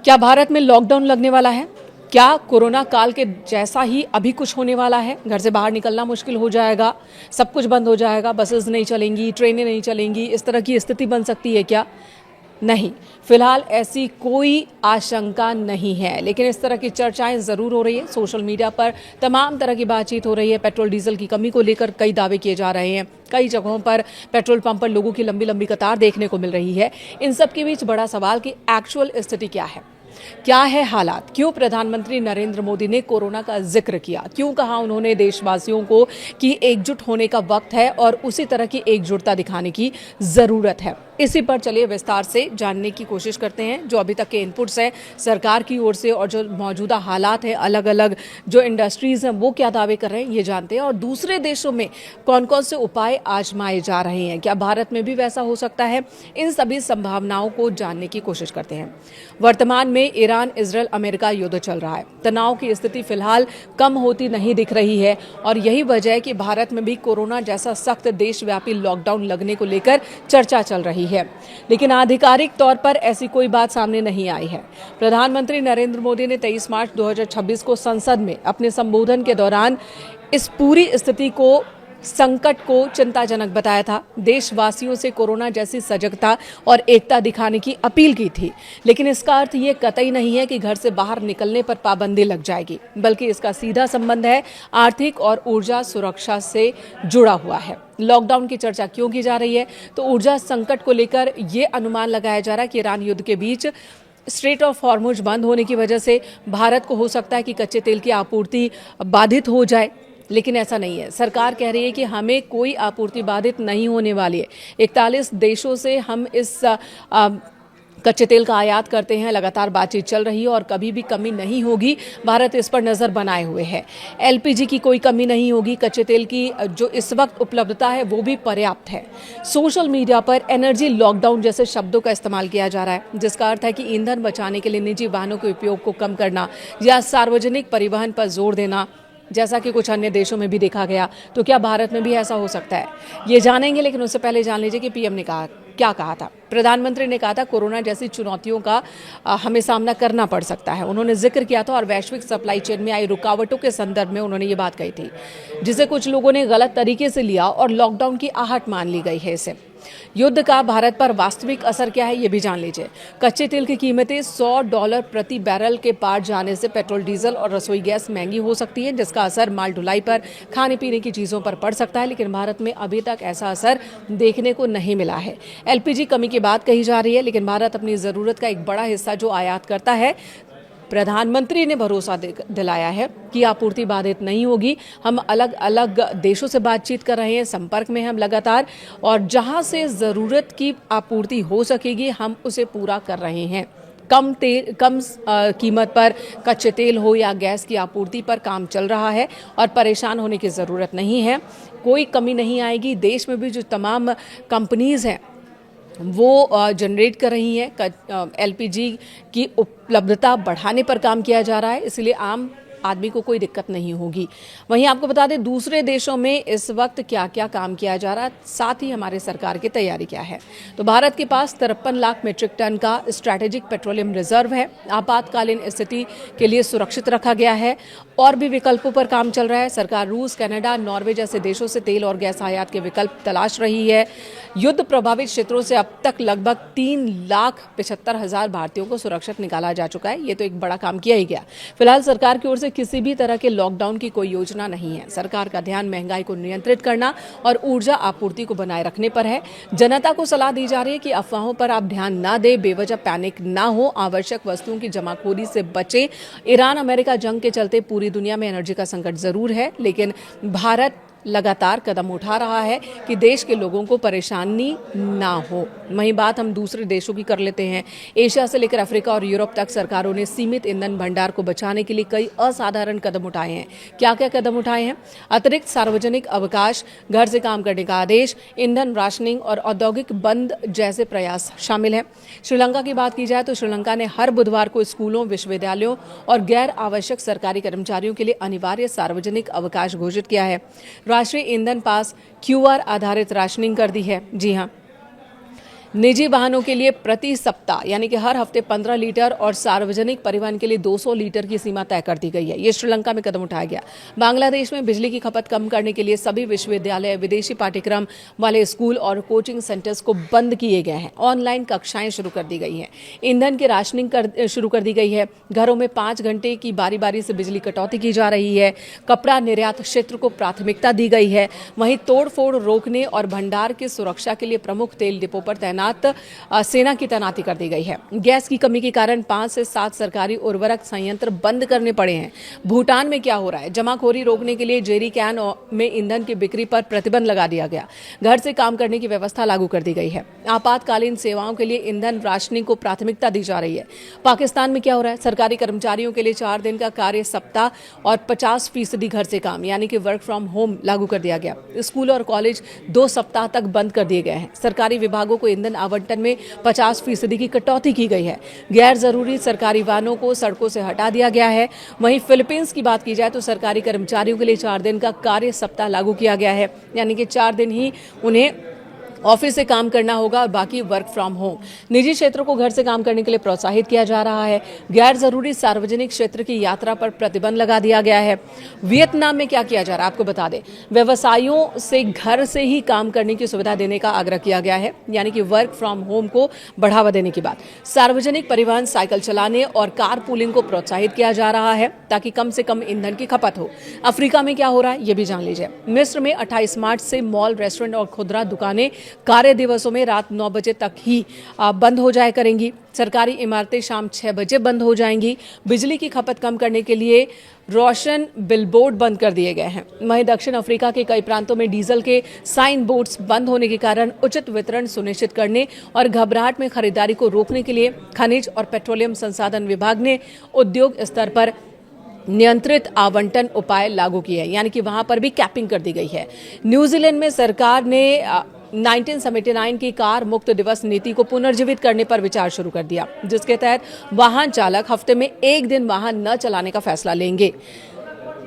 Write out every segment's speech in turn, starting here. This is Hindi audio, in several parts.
क्या भारत में लॉकडाउन लगने वाला है? क्या कोरोना काल के जैसा ही अभी कुछ होने वाला है? घर से बाहर निकलना मुश्किल हो जाएगा, सब कुछ बंद हो जाएगा, बसेस नहीं चलेंगी, ट्रेनें नहीं चलेंगी, इस तरह की स्थिति बन सकती है क्या? नहीं, फिलहाल ऐसी कोई आशंका नहीं है, लेकिन इस तरह की चर्चाएं जरूर हो रही है। सोशल मीडिया पर तमाम तरह की बातचीत हो रही है। पेट्रोल डीजल की कमी को लेकर कई दावे किए जा रहे हैं। कई जगहों पर पेट्रोल पंप पर लोगों की लंबी लंबी कतार देखने को मिल रही है। इन सब के बीच बड़ा सवाल कि एक्चुअल स्थिति क्या है, क्या है हालात? क्यों प्रधानमंत्री नरेंद्र मोदी ने कोरोना का जिक्र किया? क्यों कहा उन्होंने देशवासियों को कि एकजुट होने का वक्त है और उसी तरह की एकजुटता दिखाने की जरूरत है? इसी पर चलिए विस्तार से जानने की कोशिश करते हैं। जो अभी तक के इनपुट्स हैं सरकार की ओर से और जो मौजूदा हालात है, अलग अलग जो इंडस्ट्रीज हैं वो क्या दावे कर रहे हैं, ये जानते हैं। और दूसरे देशों में कौन कौन से उपाय आजमाए जा रहे हैं, क्या भारत में भी वैसा हो सकता है? इन सभी संभावनाओं को जानने की कोशिश करते हैं। वर्तमान में ईरान इजरायल अमेरिका युद्ध चल रहा है। तनाव की स्थिति फिलहाल कम होती नहीं दिख रही है और यही वजह है कि भारत में भी कोरोना जैसा सख्त देशव्यापी लॉकडाउन लगने को लेकर चर्चा चल रही है, लेकिन आधिकारिक तौर पर ऐसी कोई बात सामने नहीं आई है। प्रधानमंत्री नरेंद्र मोदी ने 23 मार्च 2026 को संसद में अपने संबोधन के दौरान इस पूरी स्थिति को, संकट को चिंताजनक बताया था। देशवासियों से कोरोना जैसी सजगता और एकता दिखाने की अपील की थी, लेकिन इसका अर्थ ये कतई नहीं है कि घर से बाहर निकलने पर पाबंदी लग जाएगी, बल्कि इसका सीधा संबंध है आर्थिक और ऊर्जा सुरक्षा से जुड़ा हुआ है। लॉकडाउन की चर्चा क्यों की जा रही है? तो ऊर्जा संकट को लेकर ये अनुमान लगाया जा रहा है कि ईरान युद्ध के बीच स्ट्रेट ऑफ हॉर्मुज बंद होने की वजह से भारत को हो सकता है कि कच्चे तेल की आपूर्ति बाधित हो जाए, लेकिन ऐसा नहीं है। सरकार कह रही है कि हमें कोई आपूर्ति बाधित नहीं होने वाली है। 41 देशों से हम इस कच्चे तेल का आयात करते हैं। लगातार बातचीत चल रही है और कभी भी कमी नहीं होगी। भारत इस पर नजर बनाए हुए है। एलपीजी की कोई कमी नहीं होगी। कच्चे तेल की जो इस वक्त उपलब्धता है वो भी पर्याप्त है। सोशल मीडिया पर एनर्जी लॉकडाउन जैसे शब्दों का इस्तेमाल किया जा रहा है, जिसका अर्थ है कि ईंधन बचाने के लिए निजी वाहनों के उपयोग को कम करना या सार्वजनिक परिवहन पर जोर देना, जैसा कि कुछ अन्य देशों में भी देखा गया। तो क्या भारत में भी ऐसा हो सकता है, ये जानेंगे। लेकिन उससे पहले जान लीजिए कि पीएम ने क्या कहा था। प्रधानमंत्री ने कहा था कोरोना जैसी चुनौतियों का हमें सामना करना पड़ सकता है। उन्होंने जिक्र किया था और वैश्विक सप्लाई चेन में आई रुकावटों के संदर्भ में उन्होंने ये बात कही थी, जिसे कुछ लोगों ने गलत तरीके से लिया और लॉकडाउन की आहट मान ली गई है। इसे युद्ध का भारत पर वास्तविक असर क्या है, ये भी जान लीजिए। कच्चे तेल की कीमतें $100 प्रति बैरल के पार जाने से पेट्रोल, डीजल और रसोई गैस महंगी हो सकती है, जिसका असर माल ढुलाई पर, खाने पीने की चीजों पर पड़ सकता है। लेकिन भारत में अभी तक ऐसा असर देखने को नहीं मिला है। एलपीजी कमी की बात कही जा रही है, लेकिन भारत अपनी जरूरत का एक बड़ा हिस्सा जो आयात करता है, प्रधानमंत्री ने भरोसा दिलाया है कि आपूर्ति बाधित नहीं होगी। हम अलग अलग देशों से बातचीत कर रहे हैं, संपर्क में हम लगातार, और जहां से जरूरत की आपूर्ति हो सकेगी हम उसे पूरा कर रहे हैं। कम कीमत पर कच्चे तेल हो या गैस की आपूर्ति पर काम चल रहा है और परेशान होने की ज़रूरत नहीं है। कोई कमी नहीं आएगी। देश में भी जो तमाम कंपनीज़ हैं वो जनरेट कर रही हैं। एलपीजी की उपलब्धता बढ़ाने पर काम किया जा रहा है, इसलिए आम आदमी को कोई दिक्कत नहीं होगी। वहीं आपको बता दें दूसरे देशों में इस वक्त क्या क्या काम किया जा रहा है, साथ ही हमारे सरकार की तैयारी क्या है। तो भारत के पास 53 लाख मीट्रिक टन का स्ट्रैटेजिक पेट्रोलियम रिजर्व है। आपातकालीन स्थिति के लिए सुरक्षित रखा गया है। और भी विकल्पों पर काम चल रहा है। सरकार रूस, कनाडा, नॉर्वे जैसे देशों से तेल और गैस आयात के विकल्प तलाश रही है। युद्ध प्रभावित क्षेत्रों से अब तक लगभग 3,75,000 भारतीयों को सुरक्षित निकाला जा चुका है। ये तो एक बड़ा काम किया ही गया। फिलहाल सरकार की ओर से किसी भी तरह के लॉकडाउन की कोई योजना नहीं है। सरकार का ध्यान महंगाई को नियंत्रित करना और ऊर्जा आपूर्ति को बनाए रखने पर है। जनता को सलाह दी जा रही है कि अफवाहों पर आप ध्यान ना दें, बेवजह पैनिक ना हो, आवश्यक वस्तुओं की जमाखोरी से बचें। ईरान अमेरिका जंग के चलते पूरी दुनिया में एनर्जी का संकट जरूर है, लेकिन भारत लगातार कदम उठा रहा है कि देश के लोगों को परेशानी ना हो। वहीं बात हम दूसरे देशों की कर लेते हैं। एशिया से लेकर अफ्रीका और यूरोप तक सरकारों ने सीमित ईंधन भंडार को बचाने के लिए कई असाधारण कदम उठाए हैं। क्या क्या कदम उठाए हैं? अतिरिक्त सार्वजनिक अवकाश, घर से काम करने का आदेश, ईंधन राशनिंग और औद्योगिक बंद जैसे प्रयास शामिल हैं। श्रीलंका की बात की जाए तो श्रीलंका ने हर बुधवार को स्कूलों, विश्वविद्यालयों और गैर आवश्यक सरकारी कर्मचारियों के लिए अनिवार्य सार्वजनिक अवकाश घोषित किया है। राष्ट्रीय ईंधन पास, क्यूआर आधारित राशनिंग कर दी है। जी हां, निजी वाहनों के लिए प्रति सप्ताह यानी कि हर हफ्ते 15 लीटर और सार्वजनिक परिवहन के लिए 200 लीटर की सीमा तय कर दी गई है। ये श्रीलंका में कदम उठाया गया। बांग्लादेश में बिजली की खपत कम करने के लिए सभी विश्वविद्यालय, विदेशी पाठ्यक्रम वाले स्कूल और कोचिंग सेंटर्स को बंद किए गए हैं। ऑनलाइन कक्षाएं शुरू कर दी गई हैं। ईंधन की राशनिंग शुरू कर दी गई है। घरों में 5 घंटे की बारी बारी से बिजली कटौती की जा रही है। कपड़ा निर्यात क्षेत्र को प्राथमिकता दी गई है। वहीं तोड़फोड़ रोकने और भंडार की सुरक्षा के लिए प्रमुख तेल डिपो पर सेना की तैनाती कर दी गई है। गैस की कमी के कारण 5 से 7 सरकारी उर्वरक संयंत्र बंद करने पड़े हैं। भूटान में क्या हो रहा है? जमाखोरी रोकने के लिए जेरी कैन में ईंधन की बिक्री पर प्रतिबंध लगा दिया गया। घर से काम करने की व्यवस्था लागू कर दी गई है। आपातकालीन सेवाओं के लिए ईंधन राशनिंग को प्राथमिकता दी जा रही है। पाकिस्तान में क्या हो रहा है? सरकारी कर्मचारियों के लिए 4 दिन का कार्य सप्ताह और 50% घर से काम यानी कि वर्क फ्रॉम होम लागू कर दिया गया। स्कूल और कॉलेज 2 सप्ताह तक बंद कर दिए गए हैं। सरकारी विभागों को ईंधन आवंटन में 50% की कटौती की गई है। गैर जरूरी सरकारी वाहनों को सड़कों से हटा दिया गया है। वहीं फिलीपींस की बात की जाए तो सरकारी कर्मचारियों के लिए 4 दिन का कार्य सप्ताह लागू किया गया है यानी कि 4 दिन ही उन्हें ऑफिस से काम करना होगा और बाकी वर्क फ्रॉम होम। निजी क्षेत्रों को घर से काम करने के लिए प्रोत्साहित किया जा रहा है। गैर जरूरी सार्वजनिक क्षेत्र की यात्रा पर प्रतिबंध लगा दिया गया है। वियतनाम में क्या किया जा रहा है आपको बता दें। व्यवसायियों से घर से ही काम करने की सुविधा देने का आग्रह किया गया है यानी कि वर्क फ्रॉम होम को बढ़ावा देने की बात। सार्वजनिक परिवहन, साइकिल चलाने और कार पूलिंग को प्रोत्साहित किया जा रहा है ताकि कम से कम ईंधन की खपत हो। अफ्रीका में क्या हो रहा है ये भी जान लीजिए। मिस्र में 28 मार्च से मॉल, रेस्टोरेंट और खुदरा दुकानें कार्य दिवसों में रात 9 बजे तक ही बंद हो जाया करेंगी। सरकारी इमारतें शाम 6 बजे बंद हो जाएंगी। बिजली की खपत कम करने के लिए रोशन बिलबोर्ड बंद कर दिए गए हैं। वहीं दक्षिण अफ्रीका के कई प्रांतों में डीजल के साइन बोर्ड्स बंद होने के कारण उचित वितरण सुनिश्चित करने और घबराहट में खरीदारी को रोकने के लिए खनिज और पेट्रोलियम संसाधन विभाग ने उद्योग स्तर पर नियंत्रित आवंटन उपाय लागू किए हैं यानी कि वहां पर भी कैपिंग कर दी गई है। न्यूजीलैंड में सरकार ने 1979 की कार मुक्त दिवस नीति को पुनर्जीवित करने पर विचार शुरू कर दिया, जिसके तहत वाहन चालक हफ्ते में 1 दिन वाहन न चलाने का फैसला लेंगे।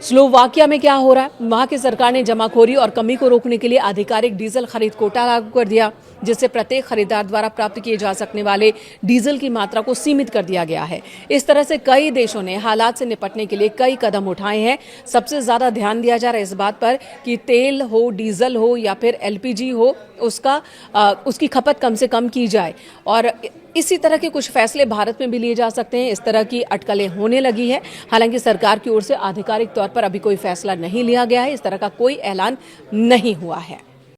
स्लोवाकिया में क्या हो रहा है? वहां की सरकार ने जमाखोरी और कमी को रोकने के लिए आधिकारिक डीजल खरीद कोटा लागू कर दिया, जिससे प्रत्येक खरीदार द्वारा प्राप्त किए जा सकने वाले डीजल की मात्रा को सीमित कर दिया गया है। इस तरह से कई देशों ने हालात से निपटने के लिए कई कदम उठाए हैं। सबसे ज्यादा ध्यान दिया जा रहा है इस बात पर कि तेल हो, डीजल हो या फिर एलपीजी हो, उसकी खपत कम से कम की जाए। और इसी तरह के कुछ फैसले भारत में भी लिए जा सकते हैं। इस तरह की अटकलें होने लगी है। हालांकि सरकार की ओर से आधिकारिक तौर पर अभी कोई फैसला नहीं लिया गया है। इस तरह का कोई ऐलान नहीं हुआ है।